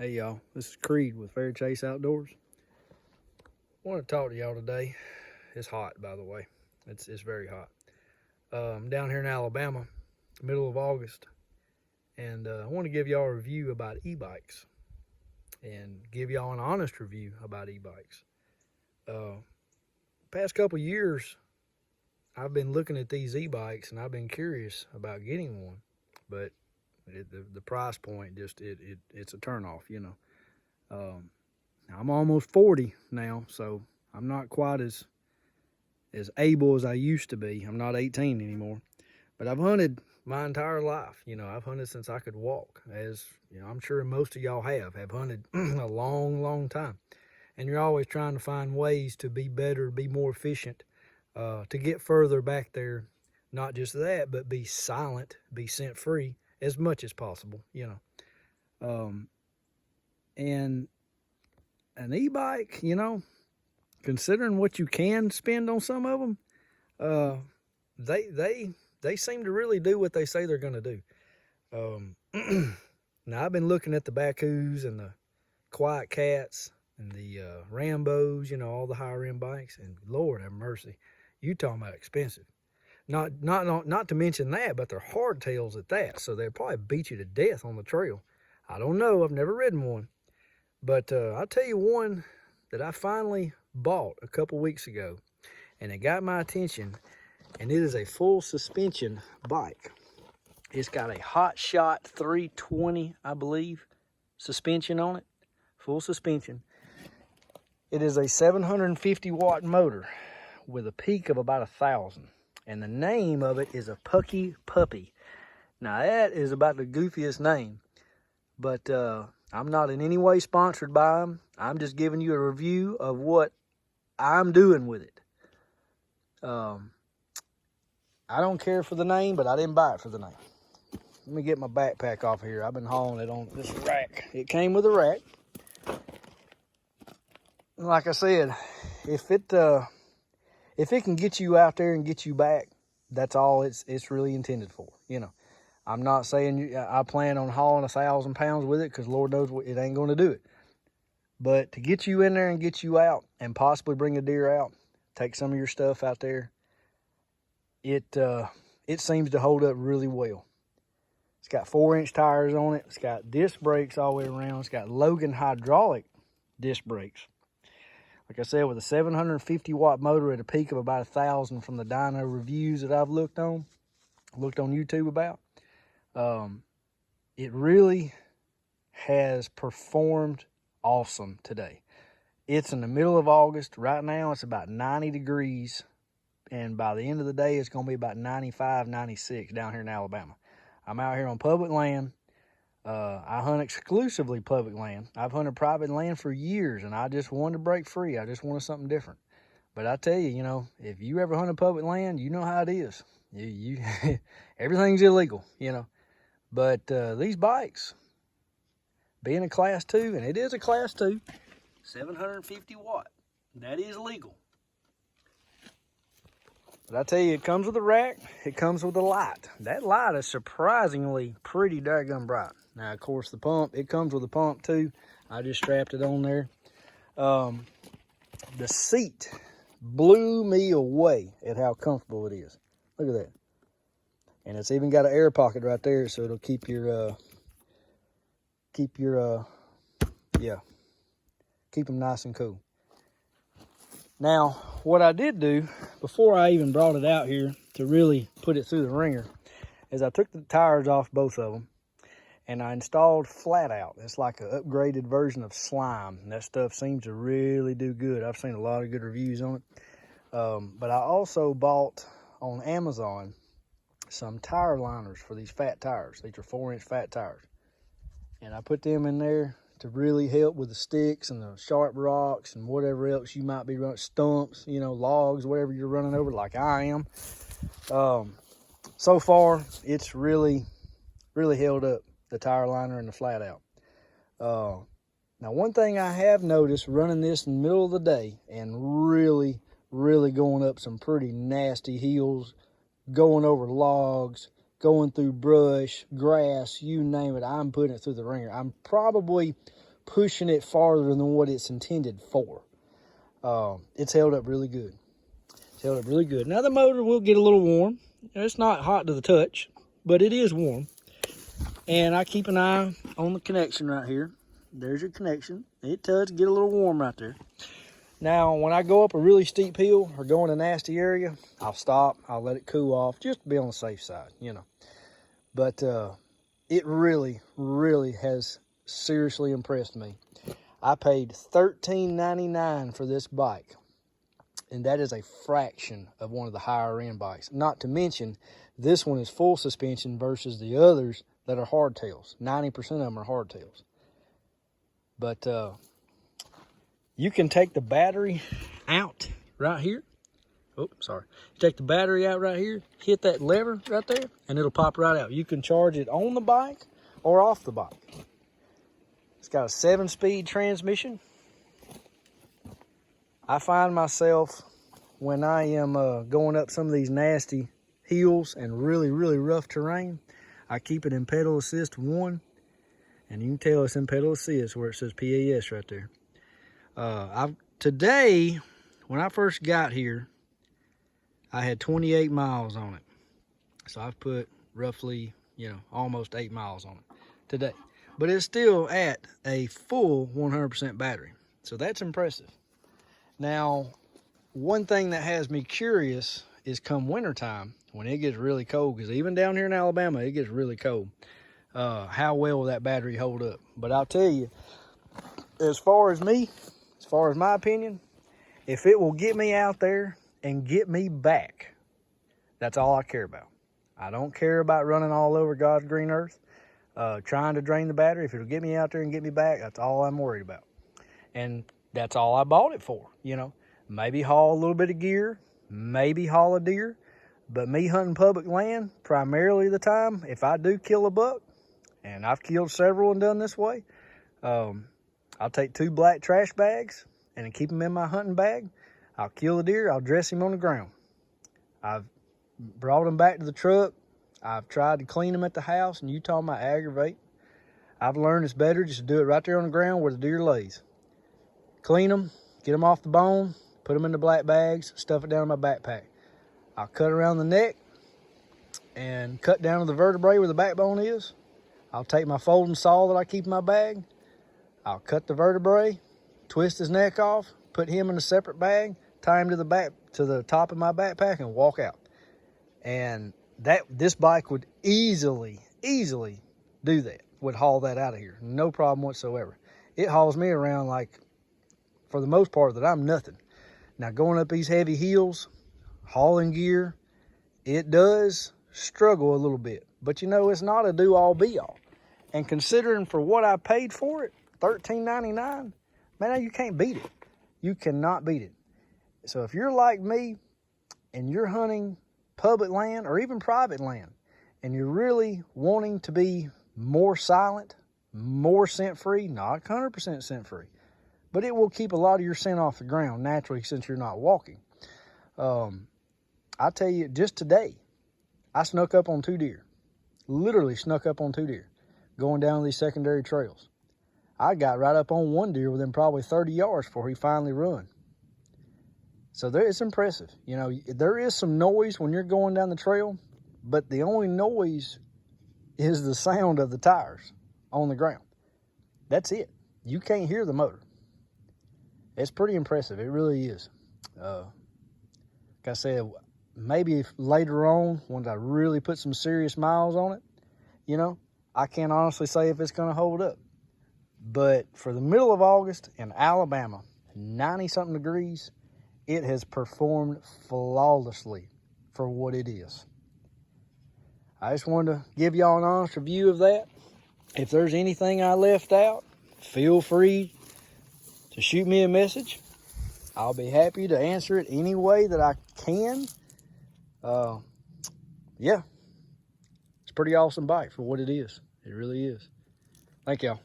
Hey y'all, this is Creed with Fair Chase Outdoors. I want to talk to y'all today. It's hot, by the way. It's very hot. I'm down here in Alabama, middle of August, and I want to give y'all a review about e-bikes and give y'all an honest review about e-bikes. Past couple years, I've been looking at these e-bikes and I've been curious about getting one, but the price point it's a turnoff, you know. I'm almost 40 now, so I'm not quite as able as I used to be. I'm not 18 anymore, but I've hunted my entire life. You know, I've hunted since I could walk, as you know, I'm sure most of y'all have hunted a long time. And you're always trying to find ways to be better, be more efficient, to get further back there. Not just that, but be silent, be scent free as much as possible, you know. And an e-bike, you know, considering what you can spend on some of them, they seem to really do what they say they're going to do. Now I've been looking at the Backus and the Quiet Cats and the Rambos, you know, all the higher end bikes, and Lord have mercy, you talking about expensive. Not to mention that, but they're hardtails at that, so they'll probably beat you to death on the trail. I don't know, I've never ridden one, but I'll tell you one that I finally bought a couple weeks ago, and it got my attention, and it is a full suspension bike. It's got a Hot Shot 320, I believe, suspension on it, full suspension. It is a 750 watt motor with a peak of about 1,000, and the name of it is a Puckipuppy. Now that is about the goofiest name, but I'm not in any way sponsored by them. I'm just giving you a review of what I'm doing with it. I don't care for the name, but I didn't buy it for the name. Let me get my backpack off here. I've been hauling it on this rack. It came with a rack. Like I said, if it can get you out there and get you back, that's all it's really intended for. You know, I'm not saying I plan on hauling 1,000 pounds with it, because Lord knows it ain't going to do it. But to get you in there and get you out and possibly bring a deer out, take some of your stuff out there, it seems to hold up really well. It's got 4-inch tires on it. It's got disc brakes all the way around. It's got Logan hydraulic disc brakes. Like I said, with a 750 watt motor at a peak of about 1,000 from the dyno reviews that I've looked on YouTube about, it really has performed awesome today. It's in the middle of August. Right now, it's about 90 degrees. And by the end of the day, it's going to be about 95, 96 down here in Alabama. I'm out here on public land. I hunt exclusively public land. I've hunted private land for years, and I just wanted to break free. I just wanted something different. But I tell you, you know, if you ever hunted public land, you know how it is. You everything's illegal, you know. But these bikes, being a class 2, and it is a class 2, 750 watt, that is legal. But I tell you, it comes with a rack, it comes with a light. That light is surprisingly pretty daggone bright. Now, of course, the pump, it comes with a pump too. I just strapped it on there. The seat blew me away at how comfortable it is. Look at that. And it's even got an air pocket right there, so it'll keep them nice and cool. Now, what I did do before I even brought it out here to really put it through the ringer is I took the tires off both of them, and I installed Flat Out. It's like an upgraded version of Slime, and that stuff seems to really do good. I've seen a lot of good reviews on it. But I also bought on Amazon some tire liners for these fat tires. These are 4-inch fat tires. And I put them in there to really help with the sticks and the sharp rocks and whatever else you might be running, stumps, you know, logs, whatever you're running over like I am. So far, it's really held up, the tire liner and the Flat Out. Now, one thing I have noticed running this in the middle of the day and really going up some pretty nasty hills, going over logs, going through brush, grass, you name it, I'm putting it through the ringer. I'm probably pushing it farther than what it's intended for. It's held up really good. It's held up really good. Now the motor will get a little warm. It's not hot to the touch, but it is warm. And I keep an eye on the connection right here. There's your connection. It does get a little warm right there. Now, when I go up a really steep hill or go in a nasty area, I'll stop. I'll let it cool off just to be on the safe side, you know. But it really, really has seriously impressed me. I paid $13.99 for this bike, and that is a fraction of one of the higher end bikes. Not to mention, this one is full suspension versus the others that are hardtails. 90% of them are hardtails. But you can take the battery out right here. Oh, sorry. You take the battery out right here, hit that lever right there, and it'll pop right out. You can charge it on the bike or off the bike. It's got a 7-speed transmission. I find myself, when I am going up some of these nasty hills and really, really rough terrain, I keep it in pedal assist 1. And you can tell it's in pedal assist where it says PAS right there. Today, when I first got here, I had 28 miles on it. So I've put roughly, almost 8 miles on it today. But it's still at a full 100% battery. So that's impressive. Now, one thing that has me curious is come wintertime, when it gets really cold, because even down here in Alabama, it gets really cold. How well will that battery hold up? But I'll tell you, as far as my opinion, if it will get me out there and get me back, that's all I care about. I don't care about running all over God's green earth, trying to drain the battery. If it'll get me out there and get me back, that's all I'm worried about. And that's all I bought it for, Maybe haul a little bit of gear, maybe haul a deer. But me hunting public land, primarily the time, if I do kill a buck, and I've killed several and done this way, I'll take 2 black trash bags and keep them in my hunting bag. I'll kill the deer. I'll dress him on the ground. I've brought him back to the truck. I've tried to clean them at the house, and you talking about aggravate. I've learned it's better just to do it right there on the ground where the deer lays. Clean them, get them off the bone, put them in the black bags, stuff it down in my backpack. I'll cut around the neck and cut down to the vertebrae where the backbone is. I'll take my folding saw that I keep in my bag. I'll cut the vertebrae, twist his neck off, put him in a separate bag, tie him to the top of my backpack, and walk out. And this bike would easily do that. Would haul that out of here, no problem whatsoever. It hauls me around like, for the most part, that I'm nothing. Now going up these heavy hills, hauling gear, it does struggle a little bit. But it's not a do-all be-all. And considering for what I paid for it, $13.99, man, you can't beat it. You cannot beat it. So if you're like me and you're hunting public land or even private land, and you're really wanting to be more silent, more scent-free, not 100% scent-free, but it will keep a lot of your scent off the ground naturally since you're not walking. I tell you, just today, I snuck up on 2 deer. Literally snuck up on 2 deer going down these secondary trails. I got right up on 1 deer within probably 30 yards before he finally run. So it's impressive. There is some noise when you're going down the trail, but the only noise is the sound of the tires on the ground. That's it. You can't hear the motor. It's pretty impressive. It really is. Like I said, maybe later on, once I really put some serious miles on it, I can't honestly say if it's going to hold up. But for the middle of August in Alabama, 90-something degrees, it has performed flawlessly for what it is. I just wanted to give y'all an honest review of that. If there's anything I left out, feel free to shoot me a message. I'll be happy to answer it any way that I can. Yeah, it's a pretty awesome bike for what it is. It really is. Thank y'all.